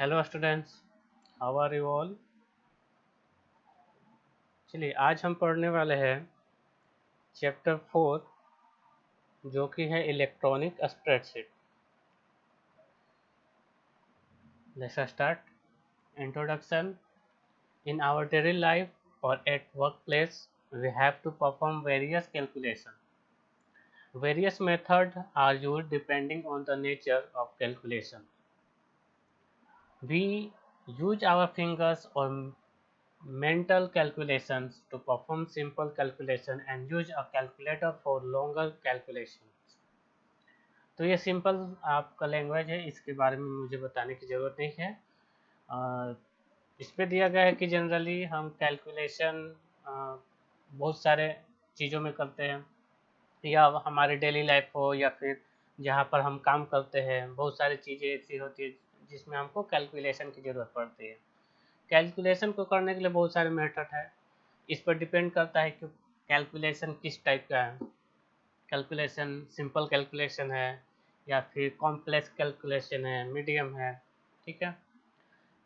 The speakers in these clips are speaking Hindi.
Hello students, how are you all. चलिए आज हम पढ़ने वाले हैं चैप्टर 4 जो कि है electronic spreadsheet. Let's start. Introduction. In our daily life और at work place we have to perform various calculations. Various methods are used depending on the nature of calculation. We use our fingers or mental calculations to perform simple calculation and use a calculator for longer calculations. तो ये सिंपल आपका लैंग्वेज है, इसके बारे में मुझे बताने की ज़रूरत नहीं है। इस पे दिया गया है कि जनरली हम कैलकुलेशन बहुत सारे चीज़ों में करते हैं, या हमारे डेली लाइफ हो या फिर जहाँ पर हम काम करते हैं, बहुत सारी चीज़ें ऐसी होती है जिसमें हमको कैलकुलेशन की ज़रूरत पड़ती है। कैलकुलेशन को करने के लिए बहुत सारे मेथड है, इस पर डिपेंड करता है कि कैलकुलेशन किस टाइप का है। कैलकुलेशन सिंपल कैलकुलेशन है या फिर कॉम्प्लेक्स कैलकुलेशन है, मीडियम है, ठीक है।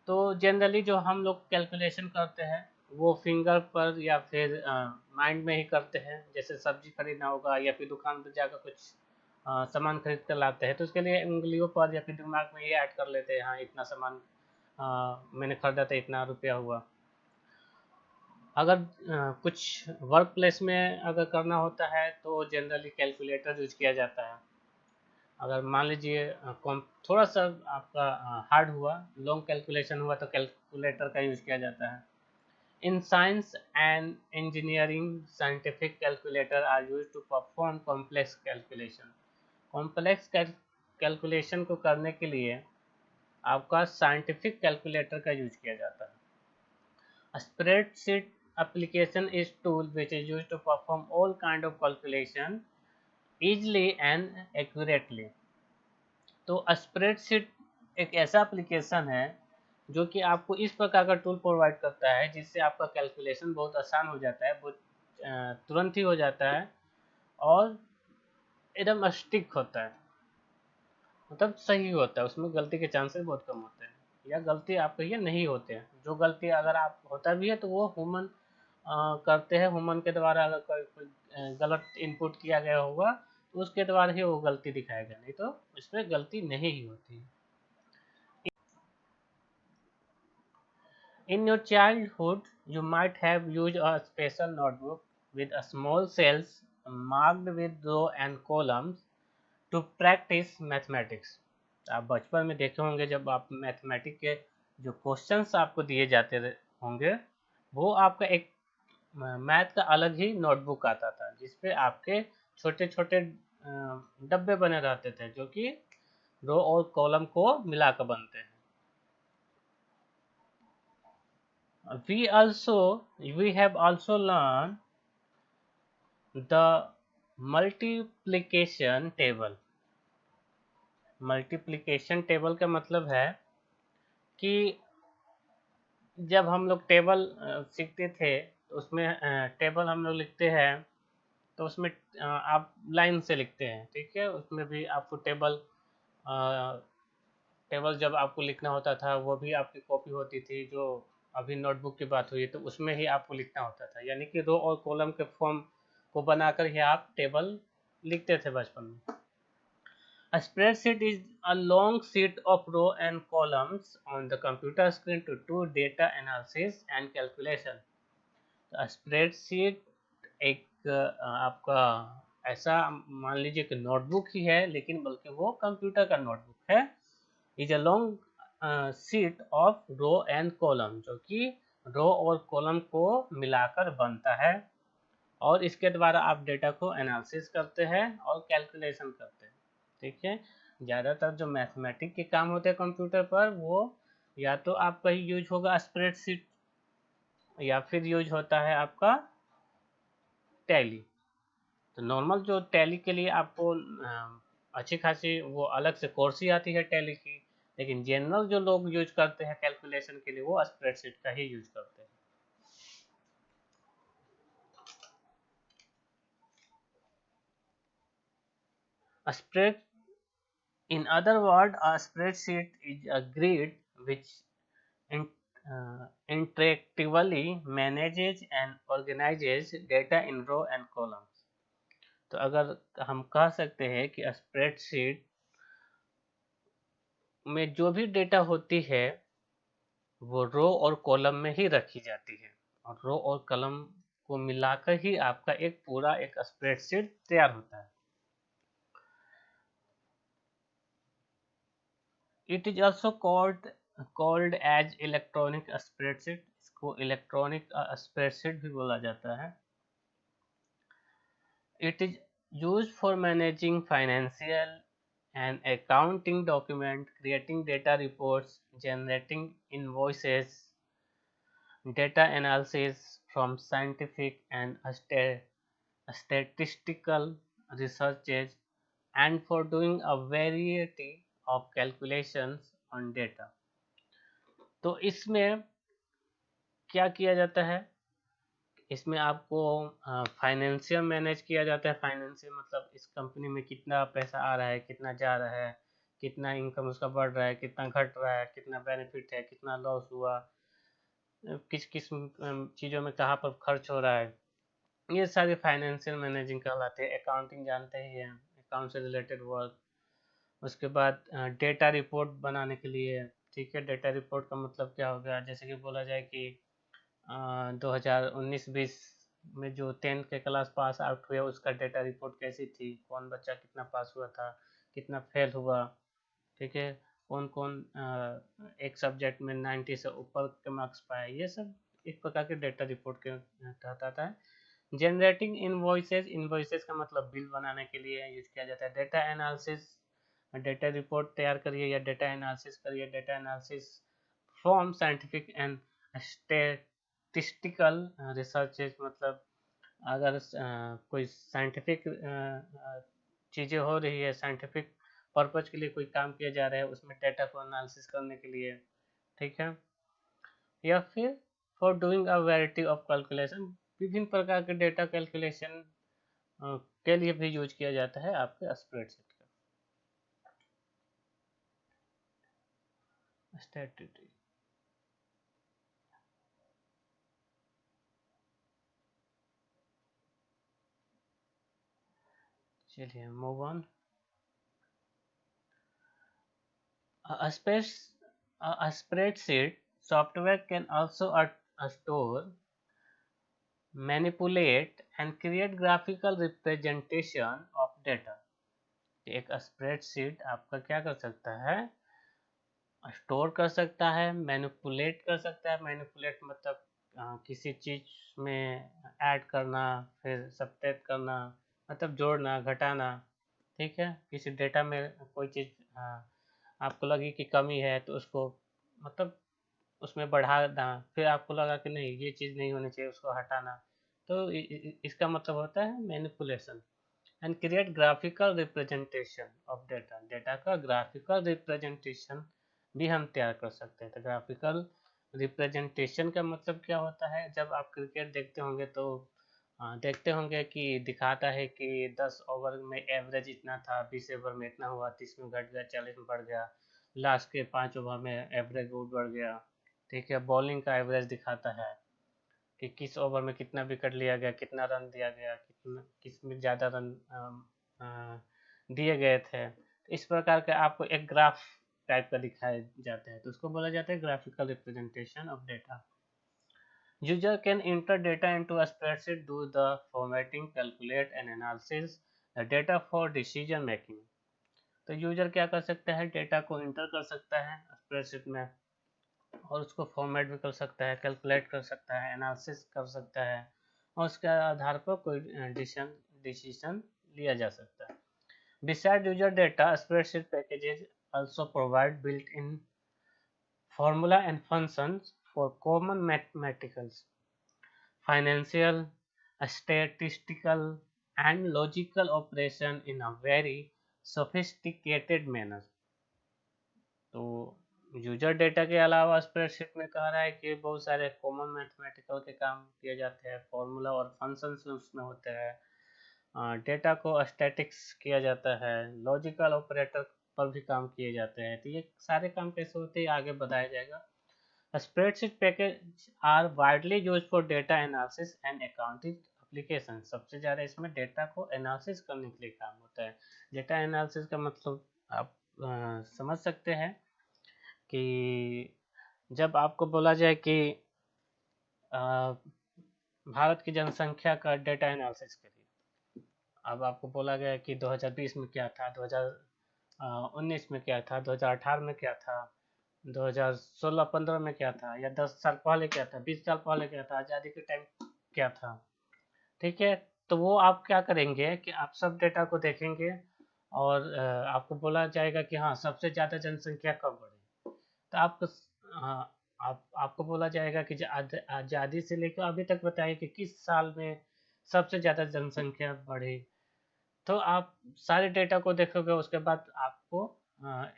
तो जनरली जो हम लोग कैलकुलेशन करते हैं वो फिंगर पर या फिर माइंड में ही करते हैं। जैसे सब्जी खरीदना होगा या फिर दुकान पर जाकर कुछ सामान खरीद कर लाते हैं, तो उसके लिए उंगलियों पर या फिर दिमाग में ये ऐड कर लेते हैं, हाँ इतना सामान मैंने खरीदा था, इतना रुपया हुआ। अगर कुछ वर्क प्लेस में अगर करना होता है तो जनरली कैलकुलेटर यूज किया जाता है। अगर मान लीजिए थोड़ा सा आपका हार्ड हुआ, लॉन्ग कैलकुलेशन हुआ, तो कैलकुलेटर का यूज किया जाता है। In science and engineering scientific calculator are use to perform complex calculation. Complex calculation को करने के लिए आपका साइंटिफिक कैलकुलेटर का यूज किया जाता है। A spreadsheet application is tool which is used to perform all kind of calculation easily and accurately. तो स्प्रेडशीट एक ऐसा एप्लीकेशन है जो कि आपको इस प्रकार का टूल प्रोवाइड करता है जिससे आपका कैलकुलेशन बहुत आसान हो जाता है, बहुत तुरंत ही हो जाता है और एकदम स्टिक होता है, मतलब सही होता है, उसमें गलती के चांसेस बहुत कम होते हैं, या गलती आप कहिए नहीं होते हैं। जो गलती अगर आप होता भी है तो वो ह्यूमन करते हैं, ह्यूमन के द्वारा अगर कोई गलत इनपुट किया गया होगा तो उसके द्वारा ही वो गलती दिखाएगा, नहीं तो इसमें गलती नहीं ही होती है। In your childhood, you might have used a special notebook with a small cells marked with row and columns to practice mathematics. आप बचपन में देखे होंगे जब आप मैथमेटिक्स के जो क्वेश्चंस आपको दिए जाते होंगे, वो आपका एक मैथ का अलग ही नोटबुक आता था जिसपे आपके छोटे छोटे डब्बे बने रहते थे जो कि रो और कॉलम को मिलाकर बनते हैं। We have also learned the multiplication table. Multiplication table का मतलब है कि जब हम लोग टेबल सीखते थे तो उसमें टेबल हम लोग लिखते हैं, तो उसमें आप लाइन से लिखते हैं, ठीक है। उसमें भी आपको टेबल जब आपको लिखना होता था वो भी आपकी कॉपी होती थी। जो अभी नोटबुक की बात हुई तो उसमें ही आपको लिखना होता था, यानी कि रो और कॉलम के फॉर्म को बनाकर ही आप टेबल लिखते थे बचपन में। A spreadsheet is a long sheet of rows and columns on the computer screen to do data analysis and calculation. तो स्प्रेडशीट एक आपका ऐसा मान लीजिए कि नोटबुक ही है, लेकिन बल्कि वो कंप्यूटर का नोटबुक है। Is a long sheet of row and column, जो कि रो और कॉलम को मिलाकर बनता है, और इसके द्वारा आप डेटा को एनालिसिस करते हैं और कैलकुलेशन करते हैं, ठीक है। ज़्यादातर जो मैथमेटिक के काम होते हैं कंप्यूटर पर, वो या तो आपका ही यूज होगा स्प्रेडशीट या फिर यूज होता है आपका टैली। तो नॉर्मल जो टैली के लिए आपको अच्छी खासी वो अलग से कोर्स ही आती है टैली की, लेकिन जनरल जो लोग यूज करते हैं कैलकुलेशन के लिए वो स्प्रेडशीट का ही यूज करते हैं। Spread In other words, a spreadsheet is a grid which in, interactively manages and organizes data in row and columns. तो अगर हम कह सकते हैं कि स्प्रेडशीट में जो भी डेटा होती है वो रो और कॉलम में ही रखी जाती है, और रो और कॉलम को मिलाकर ही आपका एक पूरा एक स्प्रेडशीट तैयार होता है। It is also called as electronic spreadsheet, इसको इलेक्ट्रॉनिक स्प्रेडशीट भी बोला जाता है। It is used for managing financial and accounting document, creating data reports, generating invoices, data analysis from scientific and statistical researches, and for doing a variety of calculations on data। तो इसमें क्या किया जाता है, इसमें आपको फाइनेंशियल मैनेज किया जाता है। फाइनेंशियल मतलब इस कंपनी में कितना पैसा आ रहा है, कितना जा रहा है, कितना इनकम उसका बढ़ रहा है, कितना घट रहा है, कितना बेनिफिट है, कितना लॉस हुआ, किस किस चीज़ों में कहाँ पर खर्च हो रहा है, ये सारी फाइनेंशियल मैनेजिंग कहलाते हैं। अकाउंटिंग जानते ही हैं, अकाउंट से रिलेटेड वर्क। उसके बाद डेटा रिपोर्ट बनाने के लिए, ठीक है, डेटा रिपोर्ट का मतलब क्या हो गया, जैसे कि बोला जाए कि 2019-20 में जो 10th के क्लास पास आउट हुए उसका डेटा रिपोर्ट कैसी थी, कौन बच्चा कितना पास हुआ था, कितना फेल हुआ, ठीक है, कौन कौन एक सब्जेक्ट में 90 से ऊपर के मार्क्स पाए, ये सब एक प्रकार के डेटा रिपोर्ट के तहत आता है। जनरेटिंग इनवॉइसेस, इनवॉइसेस का मतलब बिल बनाने के लिए यूज किया जाता है। डेटा एनालिसिस, डेटा रिपोर्ट तैयार करिए या डेटा एनालिसिस करिए। Data analysis from scientific and statistical researches, मतलब अगर कोई साइंटिफिक चीज़ें हो रही है, साइंटिफिक पर्पज के लिए कोई काम किया जा रहा है, उसमें डेटा को एनालिसिस करने के लिए, ठीक है। या फिर for doing a variety of calculation, विभिन्न प्रकार के डेटा कैलकुलेशन के लिए भी यूज किया जाता है आपके स्प्रेडशीट का। स्टैटिस्टिक्स, चलिए move on. A spreadsheet software can also store, manipulate and create graphical representation of data। एक स्प्रेडशीट आपका क्या कर सकता है, स्टोर कर सकता है, मैनिपुलेट कर सकता है। मैनिपुलेट मतलब किसी चीज में ऐड करना, फिर सब्ट्रैक्ट करना, मतलब जोड़ना घटाना, ठीक है। किसी डेटा में कोई चीज़ आपको लगी कि कमी है तो उसको मतलब उसमें बढ़ाना, फिर आपको लगा कि नहीं ये चीज़ नहीं होनी चाहिए, उसको हटाना। तो इसका मतलब होता है manipulation. And create graphical representation of data, data का ग्राफिकल रिप्रेजेंटेशन भी हम तैयार कर सकते हैं। तो ग्राफिकल रिप्रेजेंटेशन का मतलब क्या होता है, जब आप क्रिकेट देखते होंगे तो देखते होंगे कि दिखाता है कि 10 ओवर में एवरेज इतना था, 20 ओवर में इतना हुआ, 30 में घट गया, 40 में बढ़ गया, लास्ट के 5 ओवर में एवरेज बढ़ गया, ठीक है। बॉलिंग का एवरेज दिखाता है कि किस ओवर में कितना विकेट लिया गया, कितना रन दिया गया, कितना किस में ज़्यादा रन दिए गए थे। तो इस प्रकार के आपको एक ग्राफ टाइप का दिखाए जाते हैं, तो उसको बोला जाता है graphical representation of data. User can inter data into a spreadsheet, do the formatting, calculate and analysis the data for decision making. तो यूजर क्या कर सकता है, डेटा को इंटर कर सकता है स्प्रेडशीट में, और उसको फॉर्मेट भी कर सकता है, कैलकुलेट कर सकता है, एनालिसिस कर सकता है, और उसके आधार पर कोई डिसीजन लिया जा सकता है। Besides user data, spreadsheet packages also provide built-in formula and functions for common mathematical, financial, statistical, and logical operation in a very sophisticated manner। तो यूजर डेटा के अलावा स्प्रेडशीट में कह रहा है कि बहुत सारे कॉमन मैथमेटिकल के काम किए जाते हैं, फॉर्मूला और फंक्शंस उसमें होते हैं। डेटा को स्टैटिक्स किया जाता है, लॉजिकल ऑपरेटर पर भी काम किए जाते हैं। तो ये सारे काम कैसे होते हैं आगे बताया जाएगा। Spreadsheet package are widely used for data analysis and accounting application. सबसे ज़्यादा इसमें डेटा को एनालिसिस करने के लिए काम होता है। डेटा एनालिसिस का मतलब आप समझ सकते हैं कि जब आपको बोला जाए कि भारत की जनसंख्या का डेटा एनालिसिस करिए। अब आपको बोला गया कि 2020 में क्या था, 2019 में क्या था, 2018 में क्या था, 2016-15 में क्या था, या 10 साल पहले क्या था, 20 साल पहले क्या था, आज़ादी के टाइम क्या था। ठीक है, तो वो आप क्या करेंगे कि आप सब डेटा को देखेंगे और आपको बोला जाएगा कि हाँ सबसे ज़्यादा जनसंख्या कब बढ़ी। तो हाँ, आपको बोला जाएगा कि आज़ादी से लेकर अभी तक बताइए कि किस साल में सबसे ज़्यादा जनसंख्या बढ़ी। तो आप सारे डेटा को देखोगे, उसके बाद आपको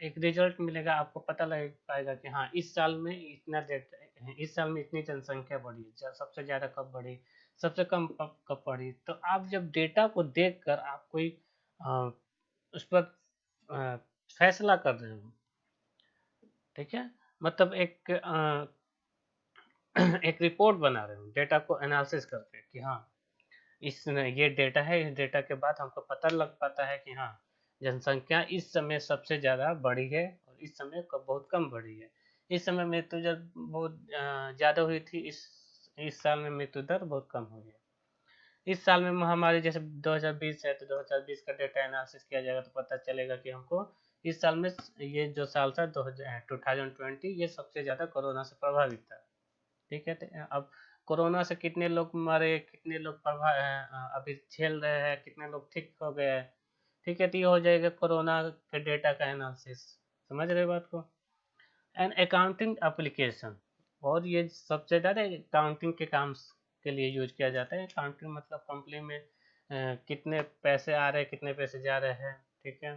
एक रिजल्ट मिलेगा, आपको पता लग पाएगा कि हाँ इस साल में इतना डेटा, इस साल में इतनी जनसंख्या बढ़ी, सबसे ज़्यादा कब बढ़ी, सबसे कम कब बढ़ी। तो आप जब डेटा को देखकर आप कोई अ, उस पर फैसला कर रहे हो, ठीक है, मतलब एक रिपोर्ट बना रहे हो डेटा को एनालिसिस करके कि हाँ इस ये डेटा है, इस डेटा के बाद हमको पता लग पाता है कि हाँ जनसंख्या इस समय सबसे ज़्यादा बढ़ी है और इस समय बहुत कम बढ़ी है। इस समय मृत्यु दर बहुत ज़्यादा हुई थी, इस साल में मृत्यु दर बहुत कम हुई है। इस साल में महामारी जैसे 2020 है तो 2020 का डेटा एनालिसिस किया जाएगा तो पता चलेगा कि हमको इस साल में ये जो साल था 2020 ये सबसे ज़्यादा कोरोना से प्रभावित था। ठीक है, तो अब कोरोना से कितने लोग मरे, कितने लोग अभी झेल रहे हैं, कितने लोग ठीक हो गए हैं। ठीक है, तो ये हो जाएगा कोरोना के डेटा का एनालिसिस। समझ रहे बात को। एंड अकाउंटिंग एप्लीकेशन, और ये सबसे ज़्यादा अकाउंटिंग के काम के लिए यूज किया जाता है। अकाउंटिंग मतलब कंपनी में कितने पैसे आ रहे हैं, कितने पैसे जा रहे हैं, ठीक है,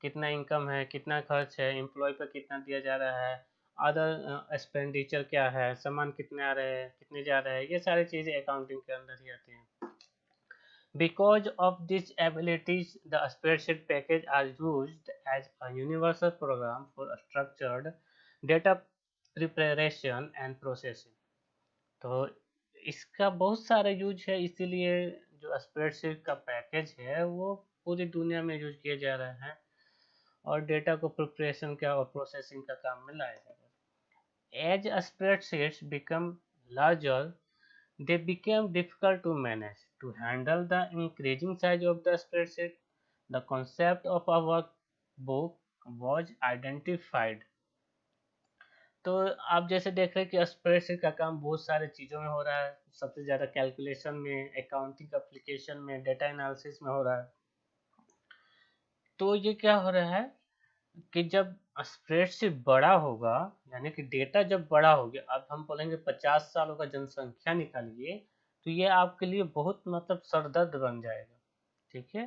कितना इनकम है, कितना खर्च है, एम्प्लॉय पर कितना दिया जा रहा है, अदर एक्सपेंडिचर क्या है, सामान कितने आ रहे हैं, कितने जा रहे हैं, ये सारी चीज़ें अकाउंटिंग के अंदर ही आती हैं। Because of these abilities, the spreadsheet package are used as a universal program for structured data preparation and processing. तो इसका बहुत सारा यूज है, इसीलिए जो स्प्रेडशीट का पैकेज है वो पूरी दुनिया में यूज किए जा रहे हैं और डेटा को प्रिपरेशन का और प्रोसेसिंग का काम में लाया जा रहा है। As spreadsheets become larger, they became difficult to manage. To handle the increasing size of the spreadsheet, the concept of a workbook was identified. तो आप जैसे देख रहे हैं कि स्प्रेडशीट का काम बहुत सारे चीज़ों में हो रहा है, सबसे ज़्यादा कैलकुलेशन में, अकाउंटिंग एप्लीकेशन में, डेटा एनालिसिस में हो रहा है। तो ये क्या हो रहा है कि जब स्प्रेडशीट बड़ा होगा, यानी कि डेटा जब बड़ा हो गया, अब हम बोलेंगे 50 सालों का जनसंख्या निकालिए, तो ये आपके लिए बहुत मतलब सरदर्द बन जाएगा। ठीक है,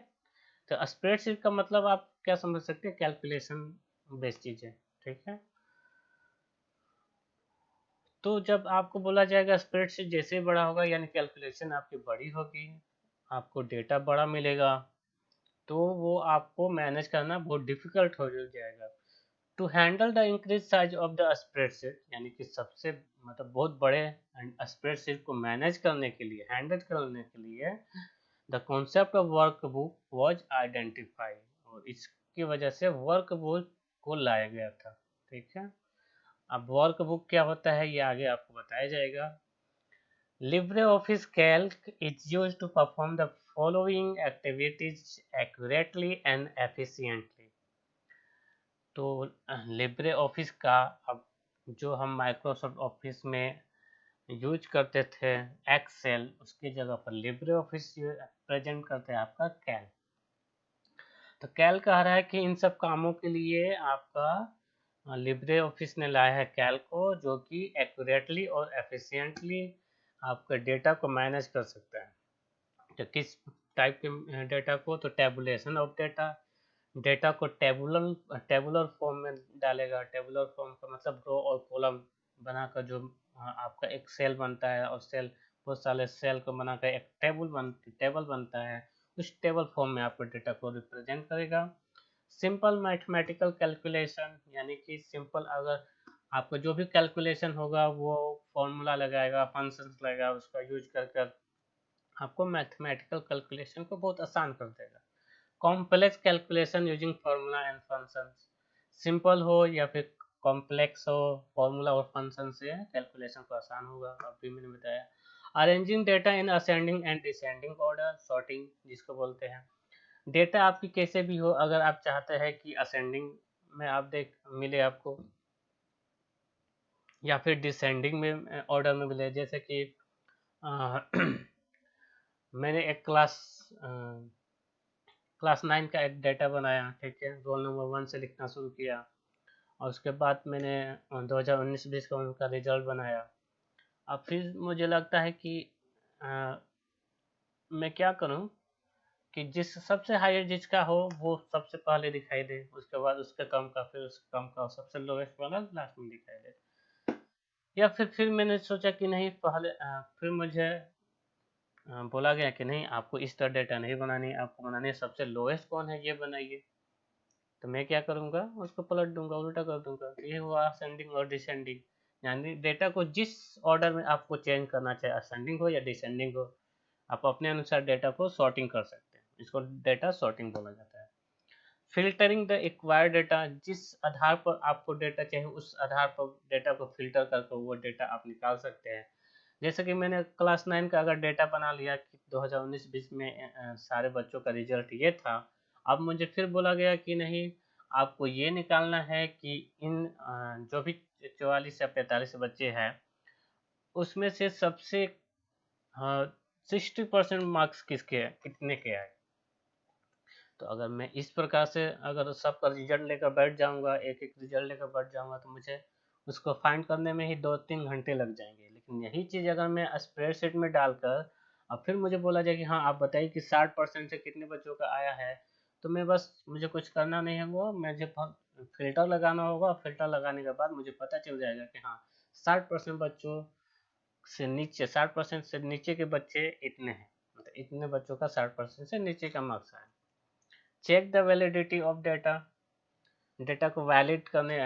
तो स्प्रेडशीट का मतलब आप क्या समझ सकते हैं, कैलकुलेशन बेस्ड चीज़ें। ठीक है, तो जब आपको बोला जाएगा स्प्रेडशीट जैसे ही बड़ा होगा यानी कैलकुलेशन आपकी बड़ी होगी, आपको डेटा बड़ा मिलेगा, तो वो आपको मैनेज करना बहुत डिफिकल्ट हो जाएगा। To handle the increase size of the spreadsheet, यानी कि सबसे मतलब बहुत बड़े स्प्रेडशीट को मैनेज करने के लिए, हैंडल करने के लिए the concept of workbook was identified, और इसकी वजह से वर्कबुक को लाया गया था। ठीक है, अब वर्कबुक क्या होता है ये आगे आपको बताया जाएगा। LibreOffice Calc is used to perform the following activities accurately and efficiently. तो लिब्रे ऑफिस का अब जो हम माइक्रोसॉफ्ट ऑफिस में यूज करते थे एक्सेल, उसकी जगह पर लिब्रे ऑफिस प्रेजेंट करते हैं आपका कैल। तो कैल कह रहा है कि इन सब कामों के लिए आपका लिब्रे ऑफिस ने लाया है कैल को, जो कि एक्यूरेटली और एफिशिएंटली आपका डेटा को मैनेज कर सकता है। तो किस टाइप के डेटा को, तो टेबुलेशन ऑफ डेटा, डेटा को टेबुलर फॉर्म में डालेगा। टेबुलर फॉर्म का मतलब रो और कॉलम बनाकर जो आपका एक सेल बनता है, और सेल बहुत सारे सेल को बनाकर एक टेबल बनता है, उस टेबल फॉर्म में आपको डेटा को रिप्रेजेंट करेगा। सिंपल मैथमेटिकल कैलकुलेशन, यानी कि सिंपल अगर आपका जो भी कैलकुलेशन होगा वो फॉर्मूला लगाएगा, फंक्शंस लगाएगा, उसका यूज कर कर आपको मैथमेटिकल कैलकुलेशन को बहुत आसान कर देगा। Complex calculation using formula and functions, simple हो या फिर कॉम्प्लेक्स हो, फार्मूला और फंक्शन से कैलकुलेशन को आसान होगा। अभी मैंने बताया arranging data in ascending and descending order, sorting जिसको बोलते हैं। डेटा आपकी कैसे भी हो, अगर आप चाहते हैं कि असेंडिंग में आप देख मिले आपको, या फिर डिसेंडिंग में ऑर्डर में मिले, जैसे कि मैंने एक क्लास 9 का एक डेटा बनाया, ठीक है, रोल नंबर 1 से लिखना शुरू किया, और उसके बाद मैंने 2019-20 का उनका रिजल्ट बनाया। अब फिर मुझे लगता है कि अ, मैं क्या करूं कि जिस सबसे हाईएस्ट जिसका हो वो सबसे पहले दिखाई दे, उसके बाद उसके कम का, फिर उसके कम का, सबसे लोएस्ट वाला लास्ट में दिखाई दे। या फिर मैंने सोचा कि नहीं पहले फिर मुझे बोला गया कि नहीं, आपको इस तरह डेटा नहीं बनानी, आपको बनानी है सबसे लोएस्ट कौन है ये बनाइए। तो मैं क्या करूँगा, उसको पलट दूंगा, उल्टा कर दूंगा। तो ये हुआ असेंडिंग और डिसेंडिंग, यानी डेटा को जिस ऑर्डर में आपको चेंज करना चाहे, असेंडिंग हो या डिसेंडिंग हो, आप अपने अनुसार डेटा को सॉर्टिंग कर सकते हैं। इसको डेटा सॉर्टिंग बोला जाता है। फिल्टरिंग द एक्वायर्ड डेटा, जिस आधार पर आपको डेटा चाहिए उस आधार पर डेटा को फिल्टर करके वो डेटा आप निकाल सकते हैं। जैसे कि मैंने क्लास 9 का अगर डेटा बना लिया कि 2019-20 में सारे बच्चों का रिजल्ट ये था, अब मुझे फिर बोला गया कि नहीं, आपको ये निकालना है कि इन जो भी 44 या 45 बच्चे हैं उसमें से सबसे 60% मार्क्स किसके हैं, कितने के आए। तो अगर मैं इस प्रकार से अगर सबका रिजल्ट लेकर बैठ जाऊंगा, एक एक रिजल्ट लेकर बैठ जाऊंगा, तो मुझे उसको फाइंड करने में ही 2-3 घंटे लग जाएंगे। लेकिन यही चीज़ अगर मैं स्प्रेडशीट में डालकर और फिर मुझे बोला जाए कि हाँ आप बताइए कि 60% से कितने बच्चों का आया है, तो मैं बस, मुझे कुछ करना नहीं है, वो मुझे फिल्टर लगाना होगा। फिल्टर लगाने के बाद मुझे पता चल जाएगा कि हाँ 60% बच्चों से नीचे, 60% से नीचे के बच्चे इतने हैं, मतलब इतने बच्चों का 60% से नीचे का मार्क्स आया। Check the validity of data, data को वैलिड करने,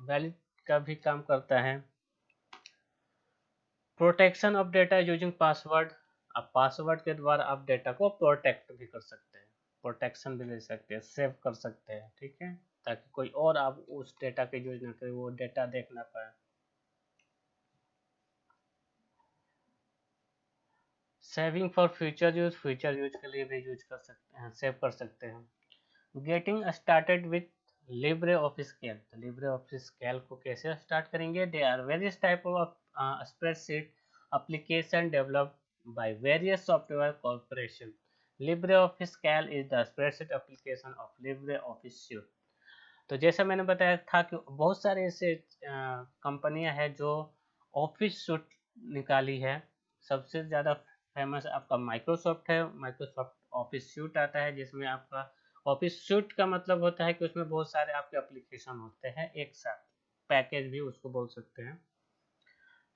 वैलिड का भी काम करता है। Protection of data using password, अब पासवर्ड के द्वारा आप डेटा को प्रोटेक्ट भी कर सकते हैं, प्रोटेक्शन भी ले सकते हैं, सेव कर सकते हैं, ठीक है, ताकि कोई और आप उस डेटा के यूज ना करे, वो डेटा देख ना पाए। सेविंग फॉर फ्यूचर यूज के लिए भी यूज कर सकते हैं, सेव कर सकते हैं। Getting started with LibreOffice Calc, तो लिब्रे ऑफिस कैल को कैसे स्टार्ट करेंगे। They are various type of spreadsheet application developed by various software corporation. LibreOffice Calc is the spreadsheet application of LibreOffice suite. तो जैसा मैंने बताया था कि बहुत सारे ऐसे कंपनियां हैं जो ऑफिस सूट निकाली है। सबसे ज़्यादा फेमस आपका माइक्रोसॉफ्ट है। माइक्रोसॉफ्ट ऑफिस सूट आता है जिसमें आपका ऑफिस सूट का मतलब होता है कि उसमें बहुत सारे आपके एप्लीकेशन होते हैं एक साथ, पैकेज भी उसको बोल सकते हैं।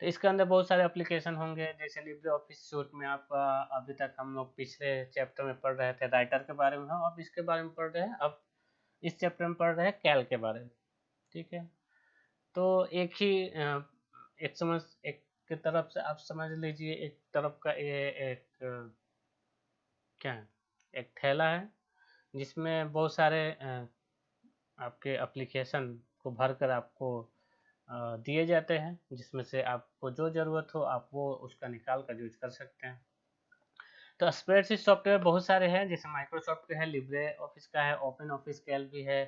तो इसके अंदर बहुत सारे एप्लीकेशन होंगे, जैसे लिब्रे ऑफिस सूट में आपका, अभी तक हम लोग पिछले चैप्टर में पढ़ रहे थे राइटर के बारे में, हम अब इसके बारे में पढ़ रहे हैं, अब इस चैप्टर में पढ़ रहे हैं कैल के बारे में, ठीक है। तो एक ही एक समझ, एक की तरफ से आप समझ लीजिए, एक तरफ का ये एक क्या है, एक थैला है जिसमें बहुत सारे आपके एप्लीकेशन को भरकर आपको दिए जाते हैं, जिसमें से आपको जो ज़रूरत हो आप वो उसका निकाल कर यूज कर सकते हैं। तो स्प्रेडशीट सॉफ्टवेयर बहुत सारे हैं, जैसे माइक्रोसॉफ्ट का है, लिब्रे ऑफिस का है, ओपन ऑफिस कैल भी है,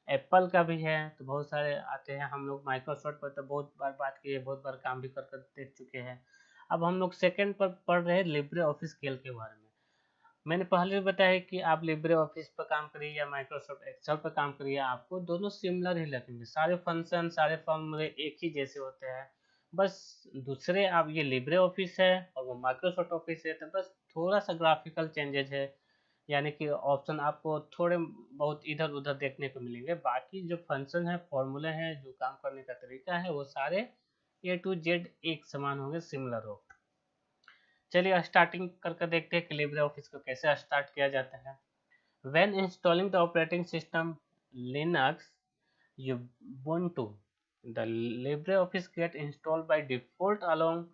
एप्पल का भी है, तो बहुत सारे आते हैं। हम लोग माइक्रोसॉफ्ट पर तो बहुत बार बात की है, बहुत बार काम भी कर देख चुके हैं। अब हम लोग सेकंड पर पढ़ रहे हैं लिब्रे ऑफिस कैल के बारे में। मैंने पहले भी बताया कि आप लिब्रे ऑफिस पर काम करिए या माइक्रोसॉफ्ट एक्सेल पर काम करिए, आपको दोनों सिमिलर ही लगेंगे, सारे फंक्शन सारे फॉर्मूले एक ही जैसे होते हैं। बस दूसरे, आप ये लिब्रे ऑफिस है और वो माइक्रोसॉफ्ट ऑफिस है, तो बस थोड़ा सा ग्राफिकल चेंजेस है, यानी कि ऑप्शन आपको थोड़े बहुत इधर उधर देखने को मिलेंगे। बाकी जो फंक्शन है, फॉर्मूले हैं, जो काम करने का तरीका है, वो सारे A to Z एक समान होंगे, सिमिलर हो। चलिए स्टार्टिंग करके देखते हैं कि लिब्रे ऑफिस को कैसे स्टार्ट किया जाता है। When installing the operating system Linux Ubuntu, the LibreOffice get installed by default along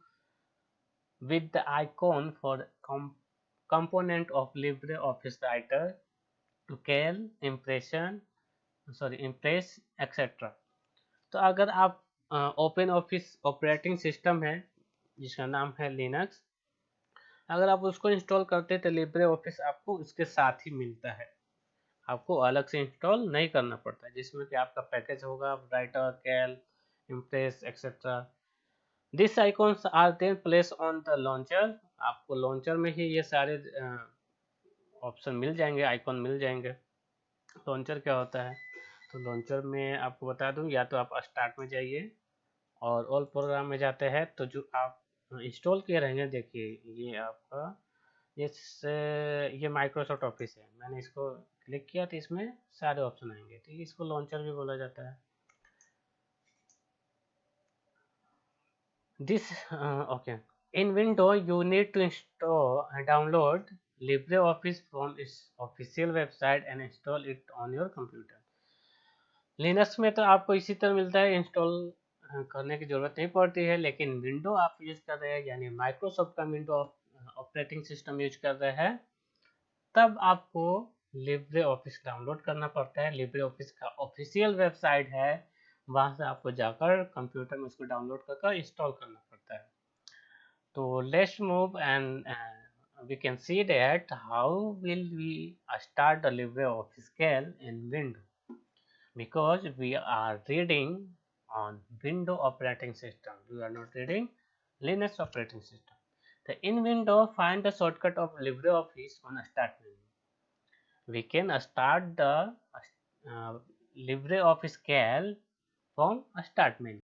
with the icon for component of LibreOffice Writer, Cal, Impress, etc. तो अगर आप ओपन ऑफिस ऑपरेटिंग सिस्टम है जिसका नाम है लिनक्स, अगर आप उसको इंस्टॉल करते हैं तो लिब्रे ऑफिस आपको उसके साथ ही मिलता है, आपको अलग से इंस्टॉल नहीं करना पड़ता है, जिसमें कि आपका पैकेज होगा writer, calc, impress etcetera. This icons are then place on the launcher, आपको लॉन्चर में ही ये सारे ऑप्शन मिल जाएंगे, आइकॉन मिल जाएंगे। लॉन्चर क्या होता है, तो लॉन्चर में आपको बता दूं, या तो आप स्टार्ट में जाइए और ऑल प्रोग्राम में जाते हैं, तो जो आप इंस्टॉल किए रहेंगे, देखिए ये आपका ये माइक्रोसॉफ्ट ऑफिस है, मैंने इसको क्लिक किया तो इसमें सारे ऑप्शन आएंगे, ठीक है, इसको लॉन्चर भी बोला जाता है। This okay. In Windows, you need to download LibreOffice from its official website and install it on your computer. Linux में तो आपको इसी तरह मिलता है, इंस्टॉल करने की ज़रूरत नहीं पड़ती है, लेकिन विंडो आप यूज कर रहे हैं, यानी माइक्रोसॉफ्ट का विंडो ऑपरेटिंग सिस्टम यूज कर रहे हैं, तब आपको लिब्रे ऑफिस डाउनलोड करना पड़ता है। लिब्रे ऑफिस का ऑफिशियल वेबसाइट है, वहाँ से आपको जाकर कंप्यूटर में उसको डाउनलोड कर इंस्टॉल करना पड़ता है। तो let's move and we can see that how will we start the LibreOffice Calc in Windows, because we are reading on Windows operating system. We are not reading Linux operating system. So in Windows, find the shortcut of LibreOffice on Start menu. We can start the LibreOffice Calc from Start menu.